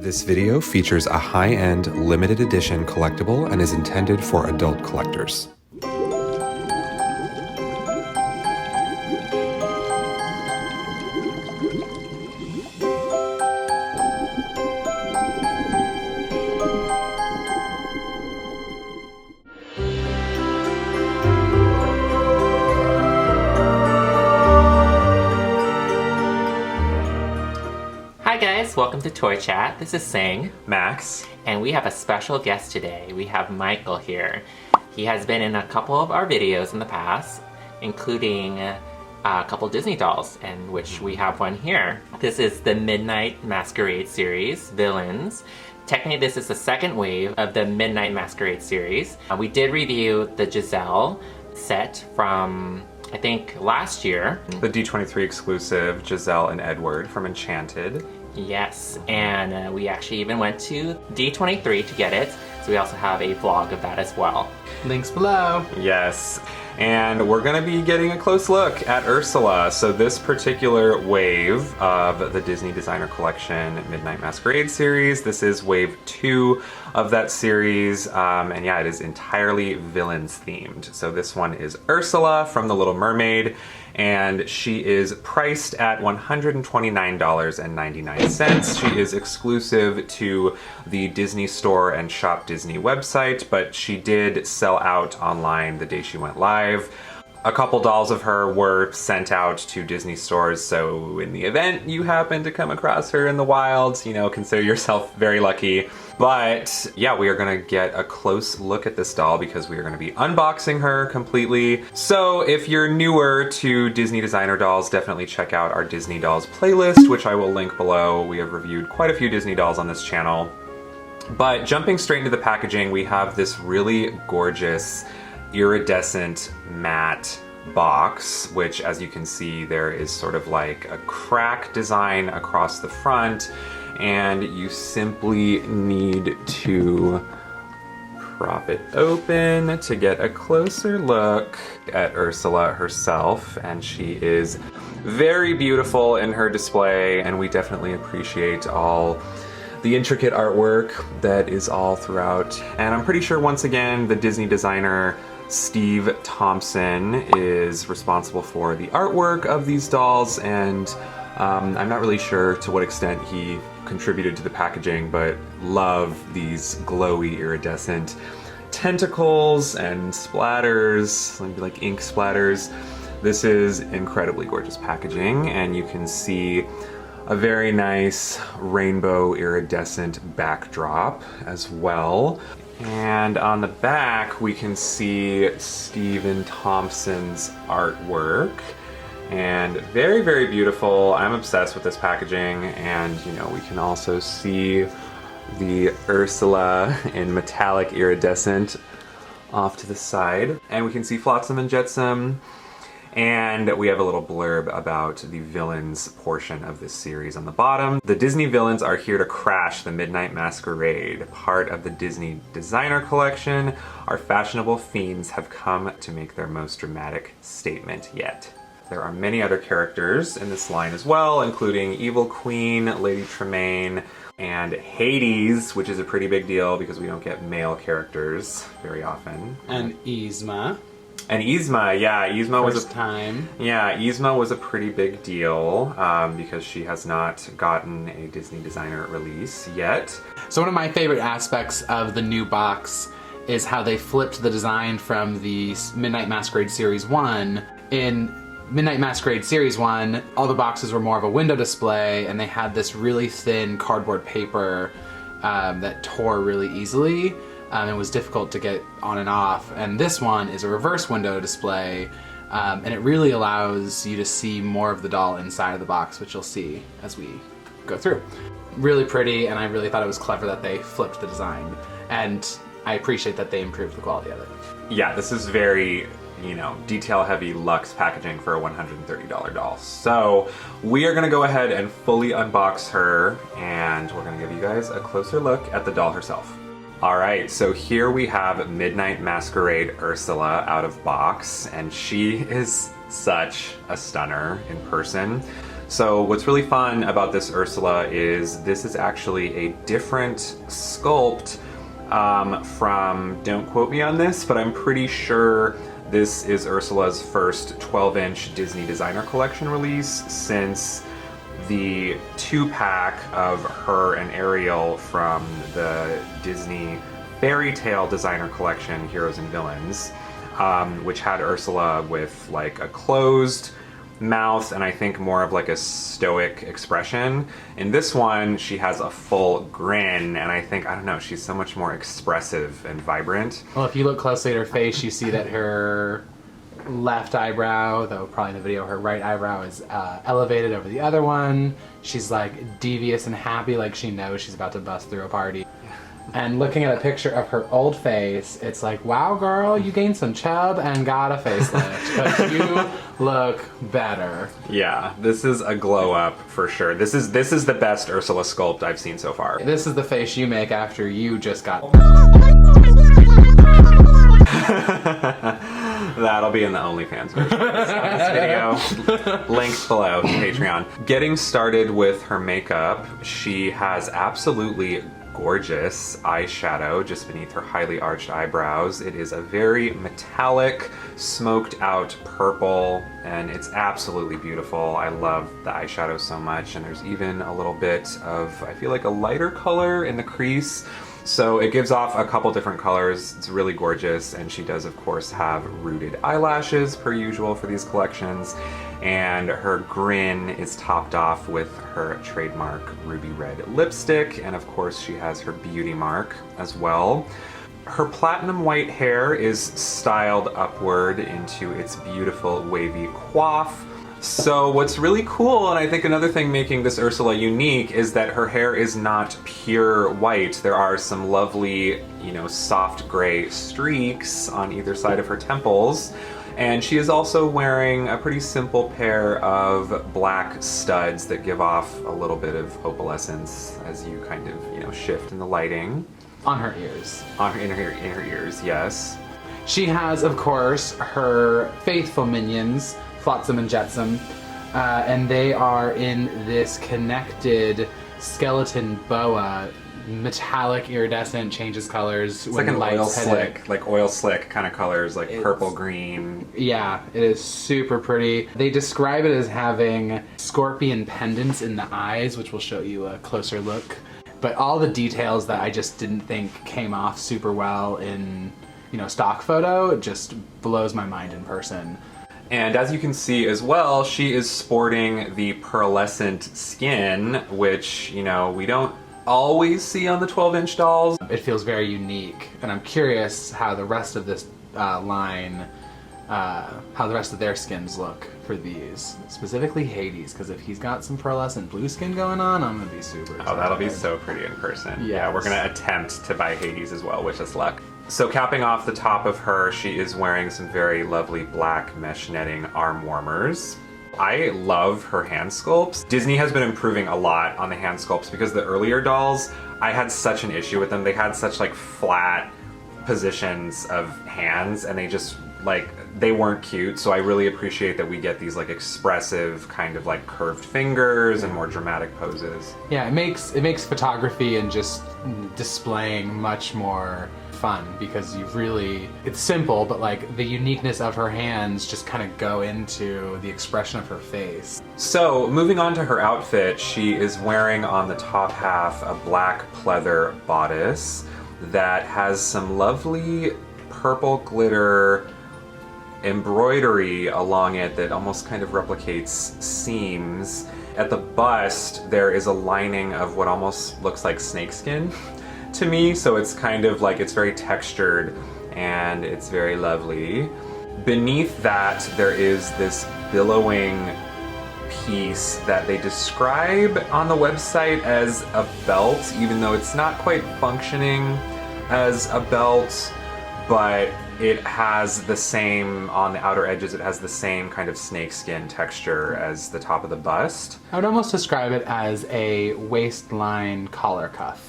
This video features a high-end limited edition collectible and is intended for adult collectors. Hi guys, welcome to Toy Chat. This is Sing, Max, and we have a special guest today. We have Michael here. He has been in a couple of our videos in the past, including a couple Disney dolls, and which we have one here. This is the Midnight Masquerade series, Villains. Technically, this is the second wave of the Midnight Masquerade series. We did review the Giselle set from, I think, last year. the D23 exclusive Giselle and Edward from Enchanted. Yes, and we actually even went to D23 to get it, so we also have a vlog of that as well. Links below. Yes, and we're going to be getting a close look at Ursula. So this particular wave of the Disney Designer Collection Midnight Masquerade series, this is wave 2 of that series, and yeah, it is entirely villains themed. So this one is Ursula from The Little Mermaid, and she is priced at $129.99. She is exclusive to the Disney Store and Shop Disney website, but she did sell out online the day she went live. A couple dolls of her were sent out to Disney stores, so in the event you happen to come across her in the wild, you know, consider yourself very lucky. But yeah, we are gonna get a close look at this doll because we are gonna be unboxing her completely. So if you're newer to Disney designer dolls, definitely check out our Disney dolls playlist, which I will link below. We have reviewed quite a few Disney dolls on this channel. But jumping straight into the packaging, we have this really gorgeous iridescent matte box, which, as you can see, there is sort of like a crack design across the front, and you simply need to prop it open to get a closer look at Ursula herself. And she is very beautiful in her display, and we definitely appreciate all the intricate artwork that is all throughout. And I'm pretty sure, once again, the Disney designer Steve Thompson is responsible for the artwork of these dolls, and I'm not really sure to what extent he contributed to the packaging, but love these glowy iridescent tentacles and splatters, like ink splatters. This is incredibly gorgeous packaging, and you can see a very nice rainbow iridescent backdrop as well. And on the back, we can see Stephen Thompson's artwork, and very, very beautiful. I'm obsessed with this packaging, and you know, we can also see the Ursula in metallic iridescent off to the side, and we can see Flotsam and Jetsam. And we have a little blurb about the villains portion of this series on the bottom. The Disney villains are here to crash the Midnight Masquerade. Part of the Disney Designer Collection, our fashionable fiends have come to make their most dramatic statement yet. There are many other characters in this line as well, including Evil Queen, Lady Tremaine, and Hades, which is a pretty big deal because we don't get male characters very often. And Yzma. And Yzma, yeah, Yzma was Yzma was a pretty big deal because she has not gotten a Disney designer release yet. So one of my favorite aspects of the new box is how they flipped the design from the Midnight Masquerade Series 1. In Midnight Masquerade Series 1, all the boxes were more of a window display, and they had this really thin cardboard paper that tore really easily. It was difficult to get on and off, and this one is a reverse window display, and it really allows you to see more of the doll inside of the box, which you'll see as we go through. Really pretty, and I really thought it was clever that they flipped the design, and I appreciate that they improved the quality of it. Yeah, this is very, you know, detail-heavy luxe packaging for a $130 doll. So we are going to go ahead and fully unbox her, and we're going to give you guys a closer look at the doll herself. Alright, so here we have Midnight Masquerade Ursula out of box, and she is such a stunner in person. So what's really fun about this Ursula is this is actually a different sculpt from, don't quote me on this, but I'm pretty sure this is Ursula's first 12-inch Disney Designer Collection release since the 2-pack of her and Ariel from the Disney Fairy Tale Designer Collection, Heroes and Villains, which had Ursula with like a closed mouth and I think more of like a stoic expression. In this one, she has a full grin, and I think, I don't know, she's so much more expressive and vibrant. Well, if you look closely at her face, you see that her left eyebrow, though probably in the video her right eyebrow is elevated over the other one. She's like devious and happy, like she knows she's about to bust through a party. And looking at a picture of her old face, it's like, wow, girl, you gained some chub and got a facelift, but you look better. Yeah, this is a glow up for sure. This is the best Ursula sculpt I've seen so far. This is the face you make after you just got... That'll be in the OnlyFans version of this video. Links below, Patreon. Getting started with her makeup, she has absolutely gorgeous eyeshadow just beneath her highly arched eyebrows. It is a very metallic, smoked out purple, and it's absolutely beautiful. I love the eyeshadow so much, and there's even a little bit of, I feel like, a lighter color in the crease. So it gives off a couple different colors. It's really gorgeous, and she does of course have rooted eyelashes per usual for these collections, and her grin is topped off with her trademark ruby red lipstick, and of course she has her beauty mark as well. Her platinum white hair is styled upward into its beautiful wavy coif. So what's really cool, and I think another thing making this Ursula unique, is that her hair is not pure white. There are some lovely, you know, soft gray streaks on either side of her temples. And she is also wearing a pretty simple pair of black studs that give off a little bit of opalescence as you kind of, you know, shift in the lighting. On her ears. In her ears, yes. She has, of course, her faithful minions, Flotsam and Jetsam, and they are in this connected skeleton boa, metallic, iridescent, changes colors. It's like an oil slick kind of colors, like purple, green. Yeah, it is super pretty. They describe it as having scorpion pendants in the eyes, which will show you a closer look. But all the details that I just didn't think came off super well in, you know, stock photo, it just blows my mind in person. And as you can see as well, she is sporting the pearlescent skin, which, you know, we don't always see on the 12-inch dolls. It feels very unique, and I'm curious how the rest of this line, how the rest of their skins look for these. Specifically Hades, because if he's got some pearlescent blue skin going on, I'm gonna be super excited. Oh, that'll be so pretty in person. Yes. Yeah, we're gonna attempt to buy Hades as well, wish us luck. So capping off the top of her, she is wearing some very lovely black mesh netting arm warmers. I love her hand sculpts. Disney has been improving a lot on the hand sculpts because the earlier dolls, I had such an issue with them. They had such like flat positions of hands, and they just like, they weren't cute. So I really appreciate that we get these like expressive kind of like curved fingers and more dramatic poses. Yeah, it makes photography and just displaying much more fun, because it's simple, but like the uniqueness of her hands just kind of go into the expression of her face. So moving on to her outfit, she is wearing on the top half a black pleather bodice that has some lovely purple glitter embroidery along it that almost kind of replicates seams. At the bust, there is a lining of what almost looks like snakeskin to me, so it's kind of like, it's very textured and it's very lovely. Beneath that, there is this billowing piece that they describe on the website as a belt, even though it's not quite functioning as a belt, but it has the same, on the outer edges, it has the same kind of snakeskin texture as the top of the bust. I would almost describe it as a waistline collar cuff.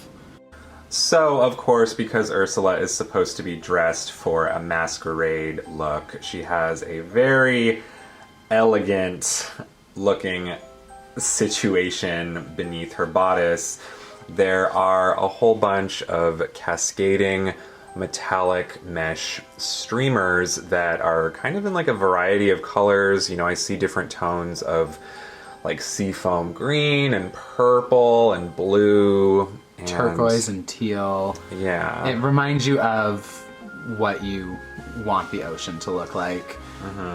So, of course, because Ursula is supposed to be dressed for a masquerade look, she has a very elegant looking situation beneath her bodice, there are a whole bunch of cascading metallic mesh streamers that are kind of in like a variety of colors. You know, I see different tones of like seafoam green and purple and blue. And turquoise and teal. Yeah. It reminds you of what you want the ocean to look like.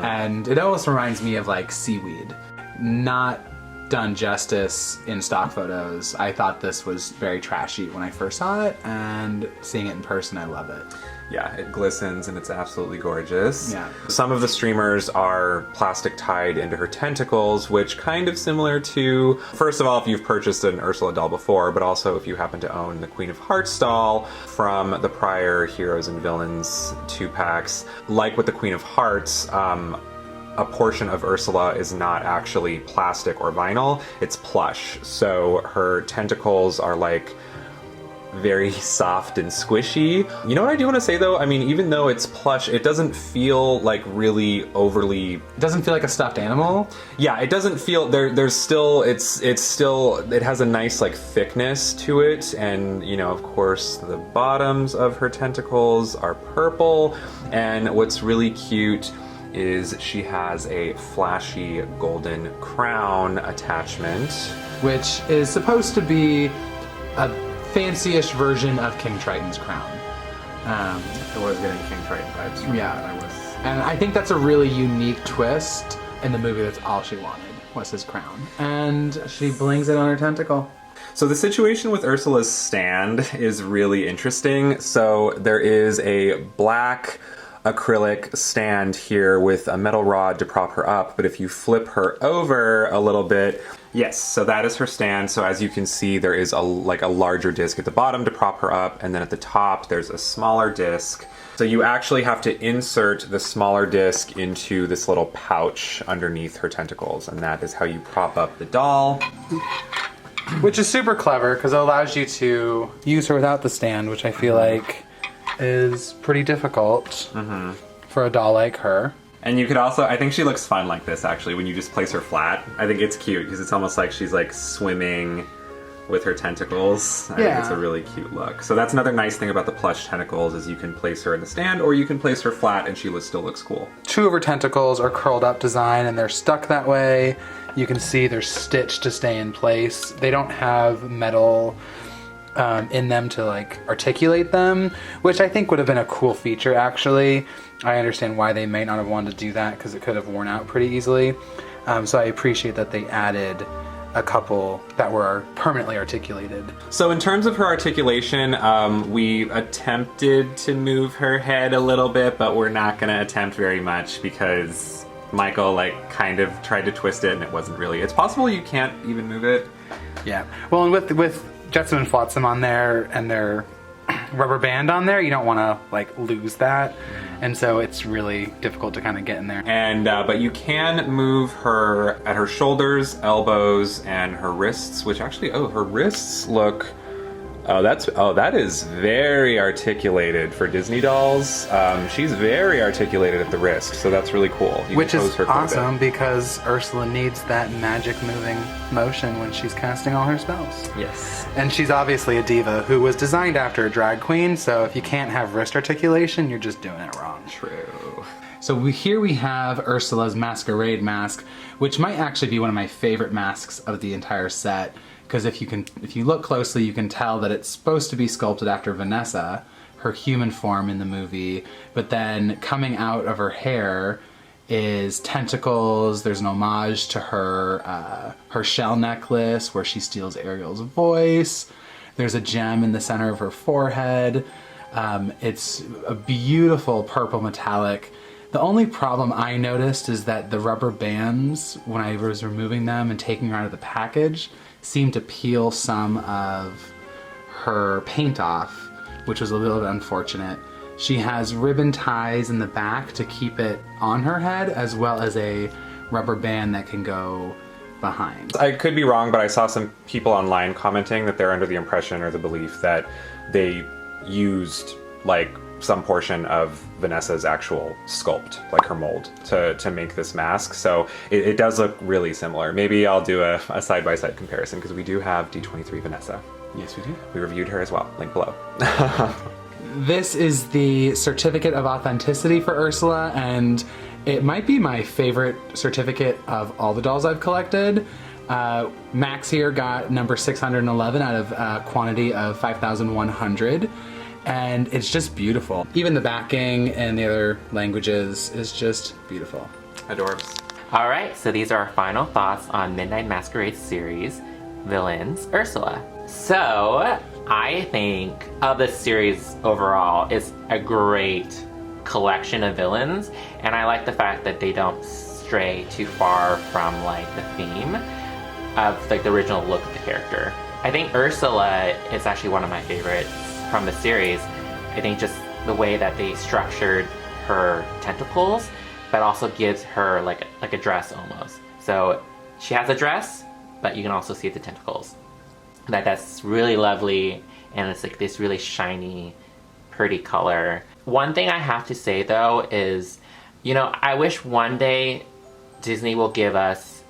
And it almost reminds me of like seaweed. Not done justice in stock photos. I thought this was very trashy when I first saw it, and seeing it in person, I love it. Yeah, it glistens and it's absolutely gorgeous. Yeah. Some of the streamers are plastic tied into her tentacles, which kind of similar to, first of all, if you've purchased an Ursula doll before, but also if you happen to own the Queen of Hearts doll from the prior Heroes and Villains 2-packs. Like with the Queen of Hearts, a portion of Ursula is not actually plastic or vinyl, it's plush. So her tentacles are like very soft and squishy. You know what I do want to say though? I mean, even though it's plush, it doesn't feel like really overly... It doesn't feel like a stuffed animal. Yeah, it doesn't feel... There's still... It's still... It has a nice like thickness to it, and you know, of course, the bottoms of her tentacles are purple, and what's really cute is she has a flashy golden crown attachment. Which is supposed to be a fancy-ish version of King Triton's crown. I was getting King Triton vibes from Yeah. that. And I think that's a really unique twist in the movie. That's all she wanted, was his crown. And she blings it on her tentacle. So the situation with Ursula's stand is really interesting. So there is a black acrylic stand here with a metal rod to prop her up, but if you flip her over a little bit, yes, so that is her stand. So as you can see, there is a larger disc at the bottom to prop her up, and then at the top there's a smaller disc. So you actually have to insert the smaller disc into this little pouch underneath her tentacles, and that is how you prop up the doll. Which is super clever because it allows you to use her without the stand, which I feel like is pretty difficult for a doll like her. And you could also, I think she looks fun like this actually, when you just place her flat. I think it's cute because it's almost like she's like swimming with her tentacles. I think it's a really cute look. So that's another nice thing about the plush tentacles is you can place her in the stand or you can place her flat and she still looks cool. Two of her tentacles are curled up design and they're stuck that way. You can see they're stitched to stay in place. They don't have metal in them to like articulate them, which I think would have been a cool feature actually. I understand why they may not have wanted to do that because it could have worn out pretty easily. So I appreciate that they added a couple that were permanently articulated. So in terms of her articulation, we attempted to move her head a little bit, but we're not gonna attempt very much because Michael like kind of tried to twist it and it wasn't really. It's possible you can't even move it. Yeah. Well, and with Jetsam and Flotsam on there and their rubber band on there, you don't want to like lose that, and so it's really difficult to kind of get in there. And but you can move her at her shoulders, elbows, and her wrists, which actually, her wrists look. That is very articulated for Disney dolls. She's very articulated at the wrist, so that's really cool. Which is awesome because Ursula needs that magic moving motion when she's casting all her spells. Yes. And she's obviously a diva who was designed after a drag queen, so if you can't have wrist articulation, you're just doing it wrong. True. So here we have Ursula's Masquerade mask, which might actually be one of my favorite masks of the entire set. Because if you look closely, you can tell that it's supposed to be sculpted after Vanessa, her human form in the movie, but then coming out of her hair is tentacles. There's an homage to her shell necklace where she steals Ariel's voice. There's a gem in the center of her forehead. It's a beautiful purple metallic. The only problem I noticed is that the rubber bands, when I was removing them and taking her out of the package, seemed to peel some of her paint off, which was a little bit unfortunate. She has ribbon ties in the back to keep it on her head, as well as a rubber band that can go behind. I could be wrong, but I saw some people online commenting that they're under the impression or the belief that they used like some portion of Vanessa's actual sculpt, like her mold, to make this mask. So it does look really similar. Maybe I'll do a side-by-side comparison because we do have D23 Vanessa. Yes, we do. We reviewed her as well, link below. This is the certificate of authenticity for Ursula, and it might be my favorite certificate of all the dolls I've collected. Max here got number 611 out of a quantity of 5,100, and it's just beautiful. Even the backing and the other languages is just beautiful. Adorbs. All right, so these are our final thoughts on Midnight Masquerade series, Villains, Ursula. So, I think of this series overall, it's a great collection of villains, and I like the fact that they don't stray too far from like the theme of like the original look of the character. I think Ursula is actually one of my favorites from the series. I think just the way that they structured her tentacles, but also gives her like a dress almost. So she has a dress, but you can also see the tentacles. That's really lovely, and it's like this really shiny, pretty color. One thing I have to say though is, you know, I wish one day Disney will give us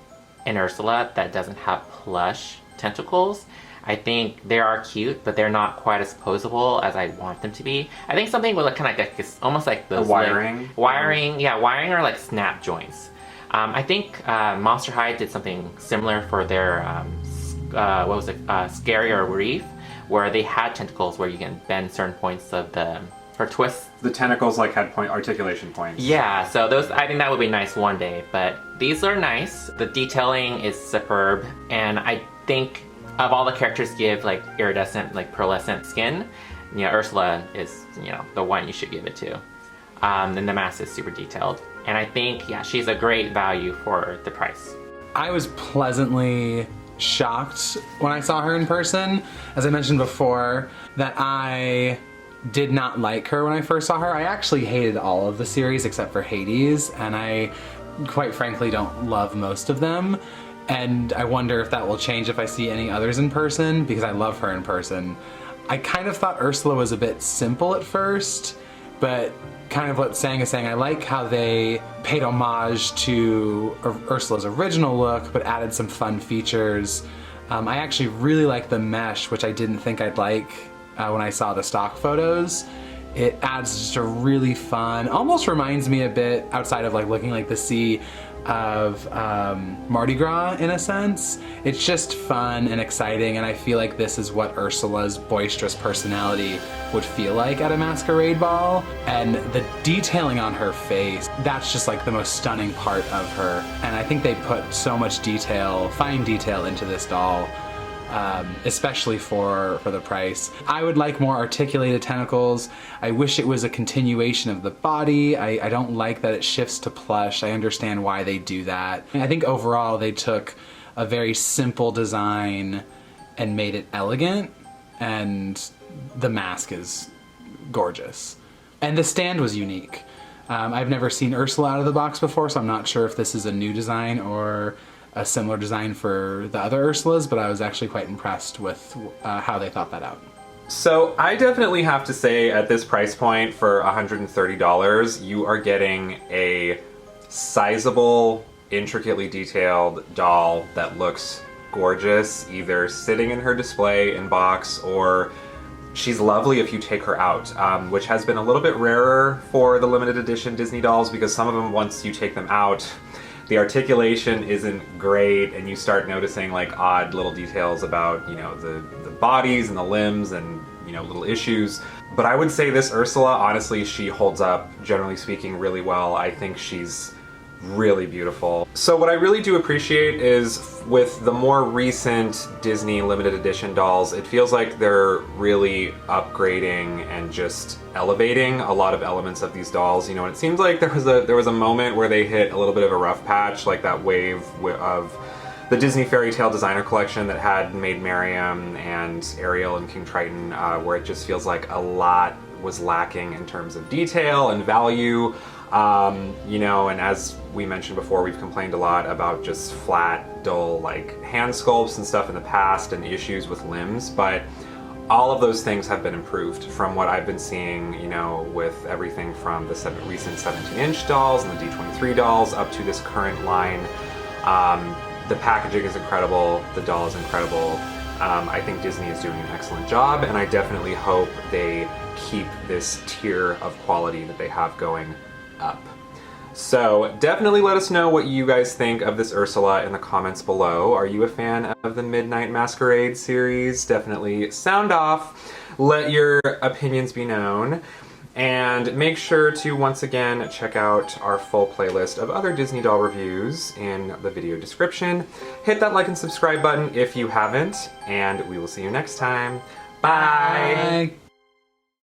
an Ursula that doesn't have plush tentacles. I think they are cute, but they're not quite as posable as I want them to be. I think something with like kind of like it's almost like those wiring, wiring or like snap joints. I think Monster High did something similar for their what was it, Scary or Reef, where they had tentacles where you can bend certain points of the, or twist. The tentacles like had articulation points. Yeah, so those, I think that would be nice one day, but these are nice. The detailing is superb, and I think of all the characters give like iridescent, like pearlescent skin, you know, Ursula is, you know, the one you should give it to. Then the mask is super detailed, and I think, yeah, she's a great value for the price. I was pleasantly shocked when I saw her in person. As I mentioned before, that I did not like her when I first saw her. I actually hated all of the series except for Hades, and I quite frankly don't love most of them. And I wonder if that will change if I see any others in person, because I love her in person. I kind of thought Ursula was a bit simple at first, but kind of what Sang is saying, I like how they paid homage to Ursula's original look, but added some fun features. I actually really like the mesh, which I didn't think I'd like when I saw the stock photos. It adds just a really fun, almost reminds me a bit, outside of like looking like the sea, of Mardi Gras in a sense. It's just fun and exciting, and I feel like this is what Ursula's boisterous personality would feel like at a masquerade ball. And the detailing on her face, that's just like the most stunning part of her. And I think they put so much detail, fine detail into this doll, especially for the price. I would like more articulated tentacles. I wish it was a continuation of the body. I don't like that it shifts to plush. I understand why they do that. I think overall they took a very simple design and made it elegant, and the mask is gorgeous. And the stand was unique. I've never seen Ursula out of the box before, so I'm not sure if this is a new design or a similar design for the other Ursulas, but I was actually quite impressed with how they thought that out. So I definitely have to say, at this price point for $130, you are getting a sizable, intricately detailed doll that looks gorgeous, either sitting in her display in box, or she's lovely if you take her out, which has been a little bit rarer for the limited edition Disney dolls, because some of them, once you take them out, the articulation isn't great, and you start noticing like odd little details about, you know, the bodies and the limbs and, you know, little issues. But I would say this Ursula, honestly, she holds up, generally speaking, really well. I think she's really beautiful. So what I really do appreciate is with the more recent Disney limited edition dolls, it feels like they're really upgrading and just elevating a lot of elements of these dolls. You know, and it seems like there was a moment where they hit a little bit of a rough patch, like that wave of the Disney Fairy Tale designer collection that had Maid Marian and Ariel and King Triton, where it just feels like a lot was lacking in terms of detail and value. You know, and as we mentioned before, we've complained a lot about just flat, dull, like hand sculpts and stuff in the past and issues with limbs, but All of those things have been improved from what I've been seeing, you know, with everything from the recent 17-inch dolls and the D23 dolls up to this current line. The packaging is incredible, the doll is incredible. I think Disney is doing an excellent job, and I definitely hope they keep this tier of quality that they have going up. So definitely let us know what you guys think of this Ursula in the comments below. Are you a fan of the Midnight Masquerade series? Definitely sound off. Let your opinions be known. And make sure to once again check out our full playlist of other Disney doll reviews in the video description. Hit that like and subscribe button if you haven't, and we will see you next time. Bye! Bye.